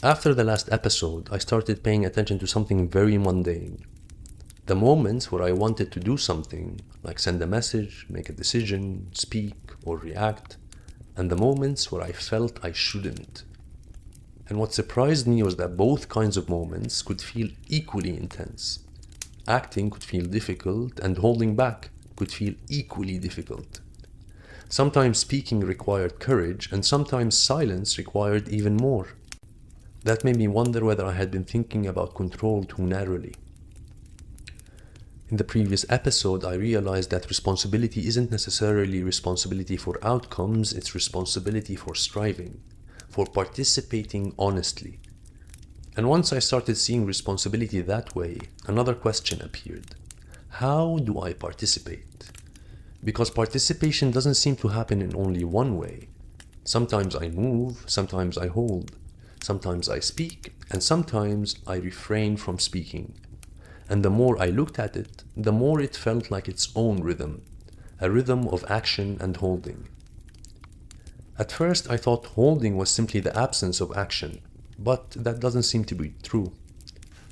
After the last episode, I started paying attention to something very mundane. The moments where I wanted to do something, like send a message, make a decision, speak, or react, and the moments where I felt I shouldn't. And what surprised me was that both kinds of moments could feel equally intense. Acting could feel difficult, and holding back could feel equally difficult. Sometimes speaking required courage, and sometimes silence required even more. That made me wonder whether I had been thinking about control too narrowly. In the previous episode, I realized that responsibility isn't necessarily responsibility for outcomes, it's responsibility for striving, for participating honestly. And once I started seeing responsibility that way, another question appeared. How do I participate? Because participation doesn't seem to happen in only one way. Sometimes I move, sometimes I hold, sometimes I speak, and sometimes I refrain from speaking. And the more I looked at it, the more it felt like its own rhythm, a rhythm of action and holding. At first I thought holding was simply the absence of action, but that doesn't seem to be true.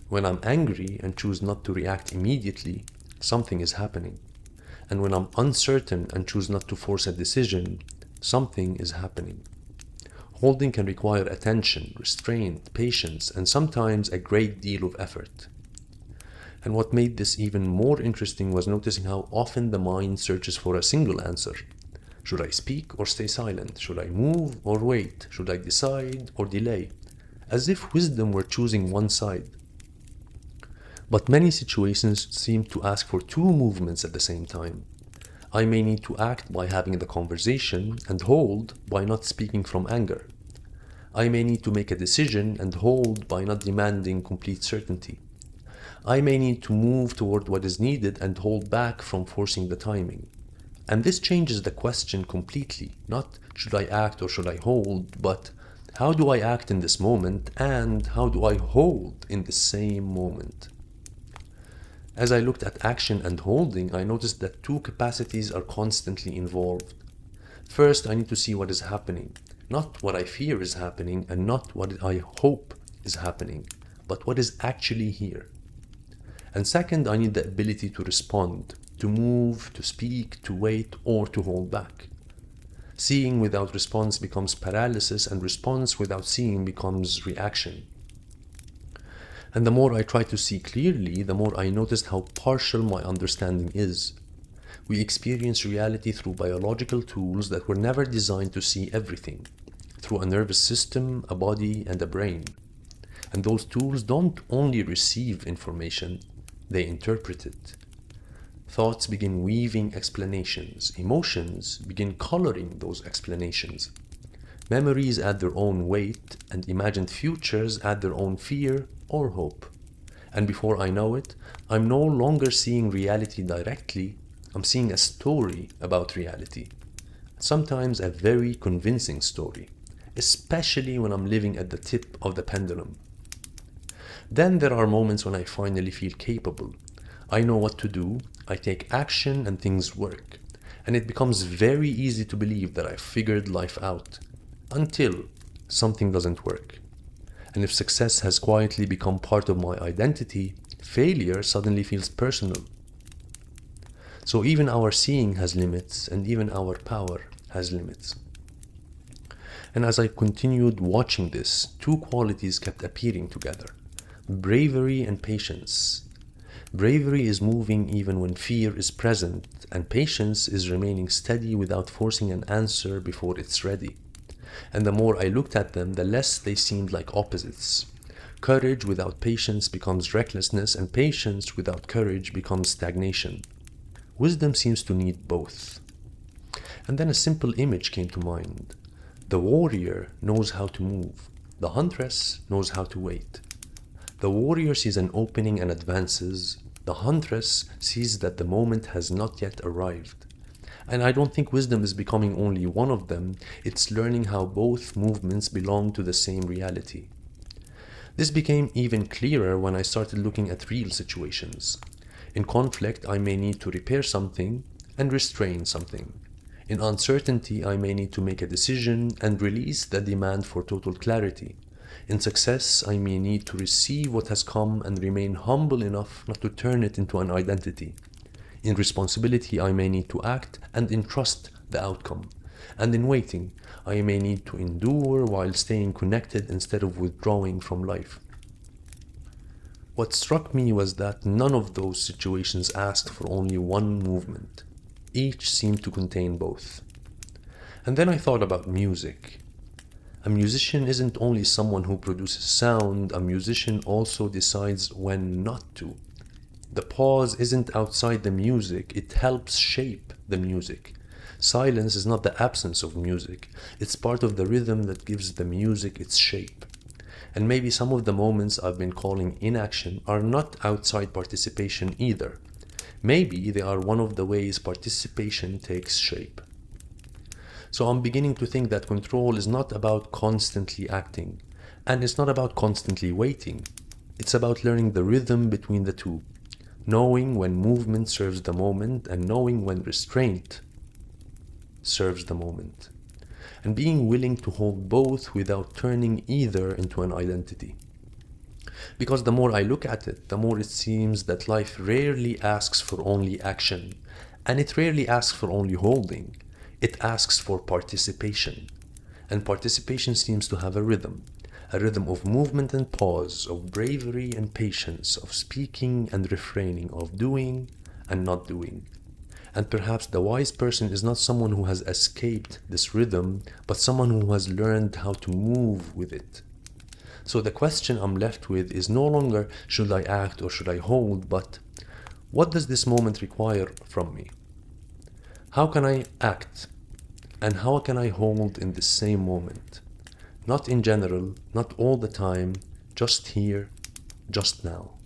When I'm angry and choose not to react immediately, something is happening. And when I'm uncertain and choose not to force a decision, something is happening. Holding can require attention, restraint, patience, and sometimes a great deal of effort. And what made this even more interesting was noticing how often the mind searches for a single answer. Should I speak or stay silent? Should I move or wait? Should I decide or delay? As if wisdom were choosing one side. But many situations seem to ask for two movements at the same time. I may need to act by having the conversation and hold by not speaking from anger. I may need to make a decision and hold by not demanding complete certainty. I may need to move toward what is needed and hold back from forcing the timing. And this changes the question completely. Not should I act or should I hold, but how do I act in this moment and how do I hold in the same moment? As I looked at action and holding, I noticed that two capacities are constantly involved. First, I need to see what is happening, not what I fear is happening and not what I hope is happening, but what is actually here. And second, I need the ability to respond, to move, to speak, to wait, or to hold back. Seeing without response becomes paralysis, and response without seeing becomes reaction. And the more I tried to see clearly, the more I noticed how partial my understanding is. We experience reality through biological tools that were never designed to see everything, through a nervous system, a body, and a brain. And those tools don't only receive information, they interpret it. Thoughts begin weaving explanations, emotions begin coloring those explanations. Memories add their own weight, and imagined futures add their own fear or hope. And before I know it, I'm no longer seeing reality directly, I'm seeing a story about reality. Sometimes a very convincing story, especially when I'm living at the tip of the pendulum. Then there are moments when I finally feel capable. I know what to do, I take action and things work. And it becomes very easy to believe that I've figured life out. Until something doesn't work. And if success has quietly become part of my identity, failure suddenly feels personal. So even our seeing has limits, and even our power has limits. And as I continued watching this, two qualities kept appearing together. Bravery and patience. Bravery is moving even when fear is present, and patience is remaining steady without forcing an answer before it's ready. And the more I looked at them, the less they seemed like opposites. Courage without patience becomes recklessness, and patience without courage becomes stagnation. Wisdom seems to need both. And then a simple image came to mind. The warrior knows how to move. The huntress knows how to wait. The warrior sees an opening and advances. The huntress sees that the moment has not yet arrived. And I don't think wisdom is becoming only one of them, it's learning how both movements belong to the same reality. This became even clearer when I started looking at real situations. In conflict, I may need to repair something and restrain something. In uncertainty, I may need to make a decision and release the demand for total clarity. In success, I may need to receive what has come and remain humble enough not to turn it into an identity. In responsibility, I may need to act and entrust the outcome. And in waiting, I may need to endure while staying connected instead of withdrawing from life. What struck me was that none of those situations asked for only one movement. Each seemed to contain both. And then I thought about music. A musician isn't only someone who produces sound, a musician also decides when not to. The pause isn't outside the music, it helps shape the music. Silence is not the absence of music, it's part of the rhythm that gives the music its shape. And maybe some of the moments I've been calling inaction are not outside participation either. Maybe they are one of the ways participation takes shape. So I'm beginning to think that control is not about constantly acting, and it's not about constantly waiting. It's about learning the rhythm between the two, knowing when movement serves the moment and knowing when restraint serves the moment, and being willing to hold both without turning either into an identity. Because the more I look at it, the more it seems that life rarely asks for only action, and it rarely asks for only holding. It asks for participation, and participation seems to have a rhythm of movement and pause, of bravery and patience, of speaking and refraining, of doing and not doing. And perhaps the wise person is not someone who has escaped this rhythm, but someone who has learned how to move with it. So the question I'm left with is no longer should I act or should I hold, but what does this moment require from me? How can I act? And how can I hold in the same moment? Not in general, not all the time, just here, just now.